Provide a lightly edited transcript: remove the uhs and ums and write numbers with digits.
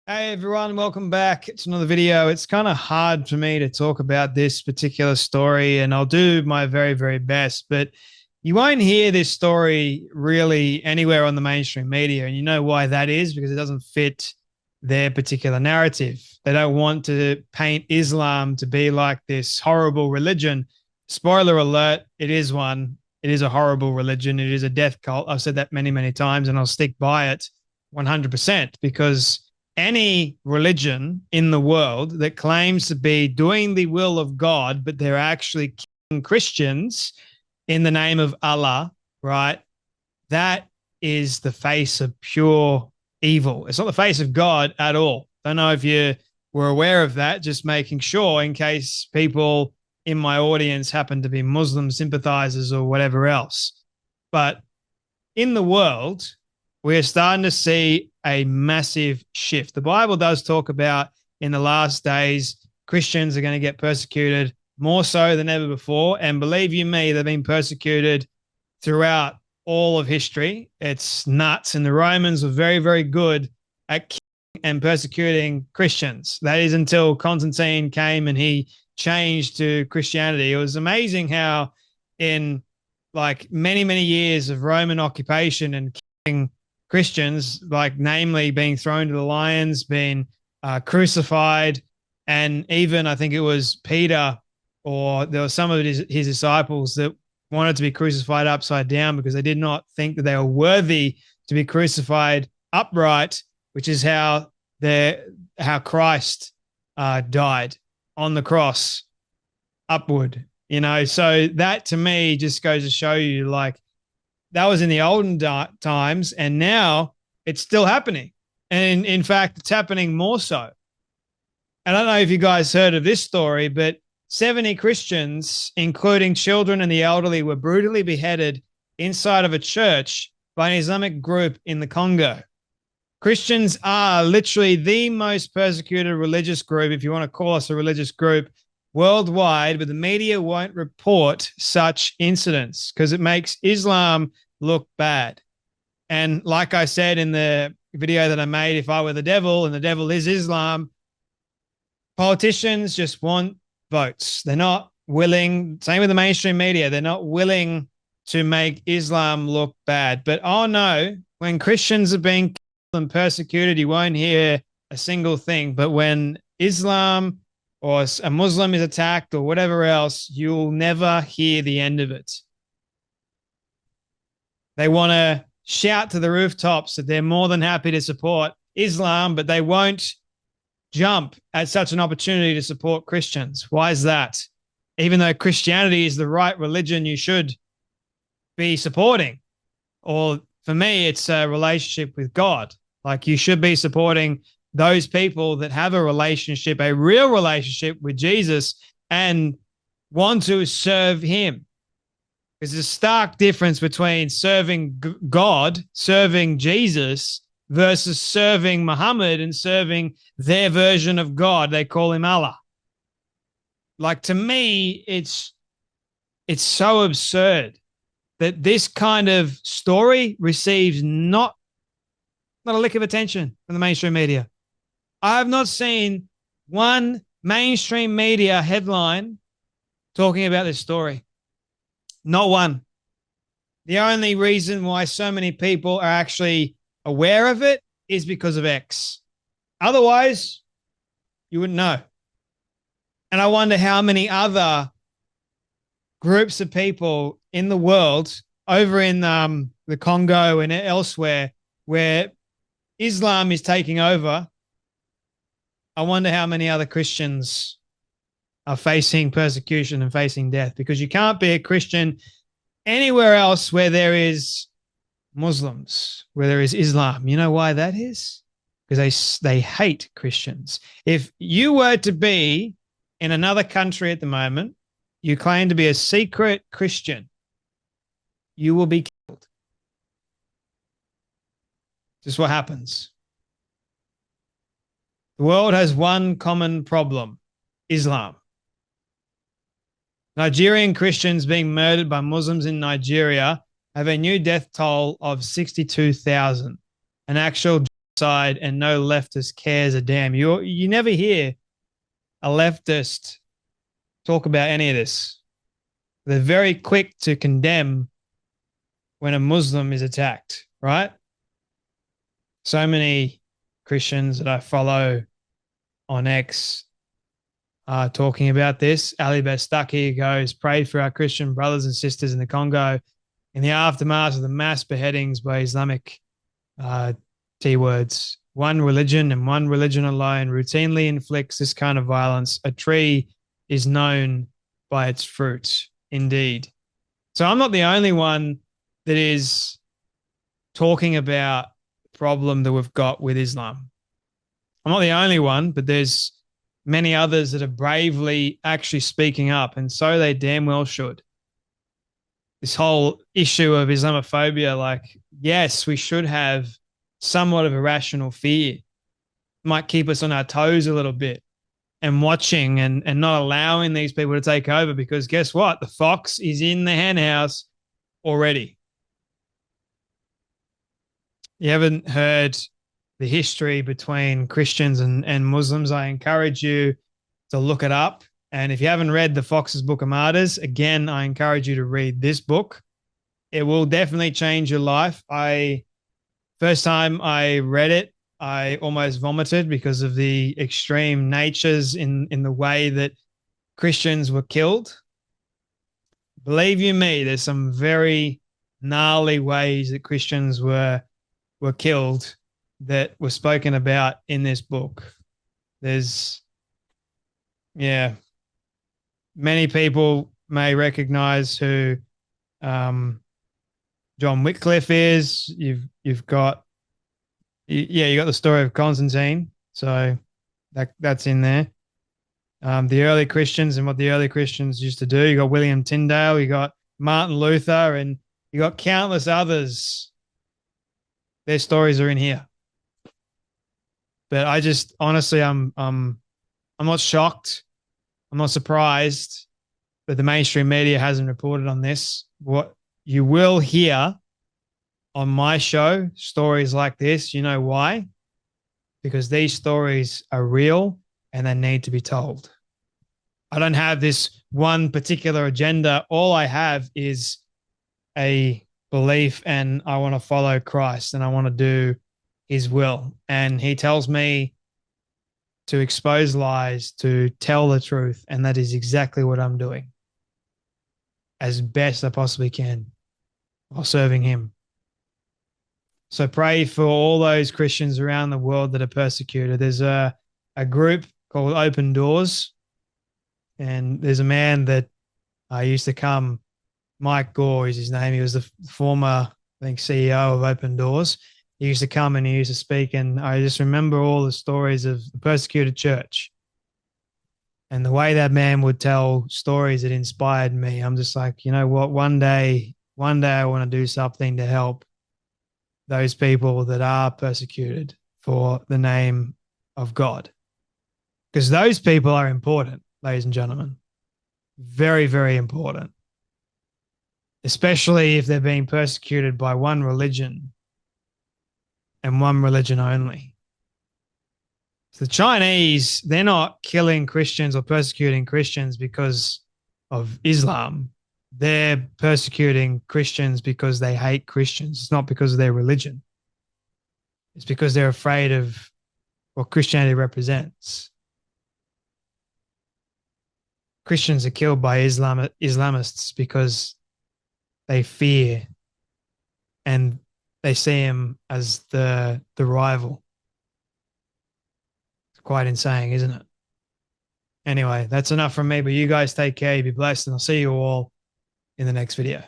Hey everyone, welcome back. It's another video. It's kind of hard for me to talk about this particular story, and I'll do my very, very best, but you won't hear this story really anywhere on the mainstream media. And you know why that is? Because it doesn't fit their particular narrative. They don't want to paint Islam to be like this horrible religion. Spoiler alert, it is one. It is a horrible religion. It is a death cult. I've said that many, many times, and I'll stick by it 100% because any religion in the world that claims to be doing the will of God, but they're actually killing Christians in the name of Allah, right? That is the face of pure evil. It's not the face of God at all. Don't know if you were aware of that, just making sure in case people in my audience happen to be Muslim sympathizers or whatever else. But in the world, we're starting to see a massive shift. The Bible does talk about in the last days, Christians are going to get persecuted more so than ever before. And believe you me, they've been persecuted throughout all of history. It's nuts. And the Romans were very, very good at killing and persecuting Christians. That is until Constantine came and he changed to Christianity. It was amazing how in like many, many years of Roman occupation and killing Christians, like namely being thrown to the lions, being crucified, and even I think it was Peter or there were some of his disciples that wanted to be crucified upside down because they did not think that they were worthy to be crucified upright, which is how Christ died on the cross upward. You know, so that to me just goes to show you like that was in the olden times, and now it's still happening. And in fact, it's happening more so. I don't know if you guys heard of this story, but 70 Christians, including children and the elderly, were brutally beheaded inside of a church by an Islamic group in the Congo. Christians are literally the most persecuted religious group, if you want to call us a religious group, worldwide, but the media won't report such incidents because it makes Islam look bad. And like I said in the video that I made, if I were the devil and the devil is Islam, politicians just want votes. They're not willing, same with the mainstream media, they're not willing to make Islam look bad. But oh no, when Christians are being killed and persecuted, you won't hear a single thing. But when Islam or a Muslim is attacked or whatever else, you'll never hear the end of it. They want to shout to the rooftops that they're more than happy to support Islam, but they won't jump at such an opportunity to support Christians. Why is that? Even though Christianity is the right religion you should be supporting, or for me, it's a relationship with God. Like you should be supporting those people that have a relationship, a real relationship with Jesus and want to serve him. There's a stark difference between serving God, serving Jesus, versus serving Muhammad and serving their version of God. They call him Allah. Like to me, it's so absurd that this kind of story receives not a lick of attention from the mainstream media. I have not seen one mainstream media headline talking about this story. Not one. The only reason why so many people are actually aware of it is because of X. Otherwise, you wouldn't know. And I wonder how many other groups of people in the world, over in the Congo and elsewhere, where Islam is taking over, I wonder how many other Christians are facing persecution and facing death, because you can't be a Christian anywhere else where there is Muslims, where there is Islam. You know why that is? Because they hate Christians. If you were to be in another country at the moment, you claim to be a secret Christian, you will be killed. Just what happens. The world has one common problem: Islam. Nigerian Christians being murdered by Muslims in Nigeria have a new death toll of 62,000. An actual side, and no leftist cares a damn. You never hear a leftist talk about any of this. They're very quick to condemn when a Muslim is attacked, right? So many Christians that I follow on X are talking about this. Ali Bestaki goes, prayed for our Christian brothers and sisters in the Congo in the aftermath of the mass beheadings by Islamic T words. One religion and one religion alone routinely inflicts this kind of violence. A tree is known by its fruit. Indeed. So I'm not the only one that is talking about the problem that we've got with Islam. I'm not the only one, but there's many others that are bravely actually speaking up, and so they damn well should. This whole issue of Islamophobia, like, yes, we should have somewhat of a rational fear. It might keep us on our toes a little bit and watching and not allowing these people to take over, because guess what? The fox is in the henhouse already. You haven't heard the history between Christians and Muslims. I encourage you to look it up. And if you haven't read the Fox's Book of Martyrs, again, I encourage you to read this book. It will definitely change your life. First time I read it, I almost vomited because of the extreme natures in the way that Christians were killed. Believe you me, there's some very gnarly ways that Christians were killed that were spoken about in this book. There's, many people may recognize who John Wycliffe is. You've got, you got the story of Constantine, so that's in there. The early Christians and what the early Christians used to do. You got William Tyndale, you got Martin Luther, and you got countless others. Their stories are in here. But I just honestly, I'm not shocked. I'm not surprised that the mainstream media hasn't reported on this. What you will hear on my show, stories like this, you know why? Because these stories are real and they need to be told. I don't have this one particular agenda. All I have is a belief, and I want to follow Christ and I want to do his will. And he tells me to expose lies, to tell the truth. And that is exactly what I'm doing as best I possibly can while serving him. So pray for all those Christians around the world that are persecuted. There's a group called Open Doors, and there's a man that used to come, Mike Gore is his name. He was the former, I think, CEO of Open Doors. He used to come and he used to speak, and I just remember all the stories of the persecuted church and the way that man would tell stories that inspired me. I'm just like, you know what? One day I want to do something to help those people that are persecuted for the name of God. Because those people are important, ladies and gentlemen. Very, very important. Especially if they're being persecuted by one religion and one religion only. So the Chinese, they're not killing Christians or persecuting Christians because of Islam. They're persecuting Christians because they hate Christians. It's not because of their religion. It's because they're afraid of what Christianity represents. Christians are killed by Islamists because they fear and they see him as the rival. It's quite insane, isn't it? Anyway, that's enough from me, but you guys take care, you be blessed, and I'll see you all in the next video.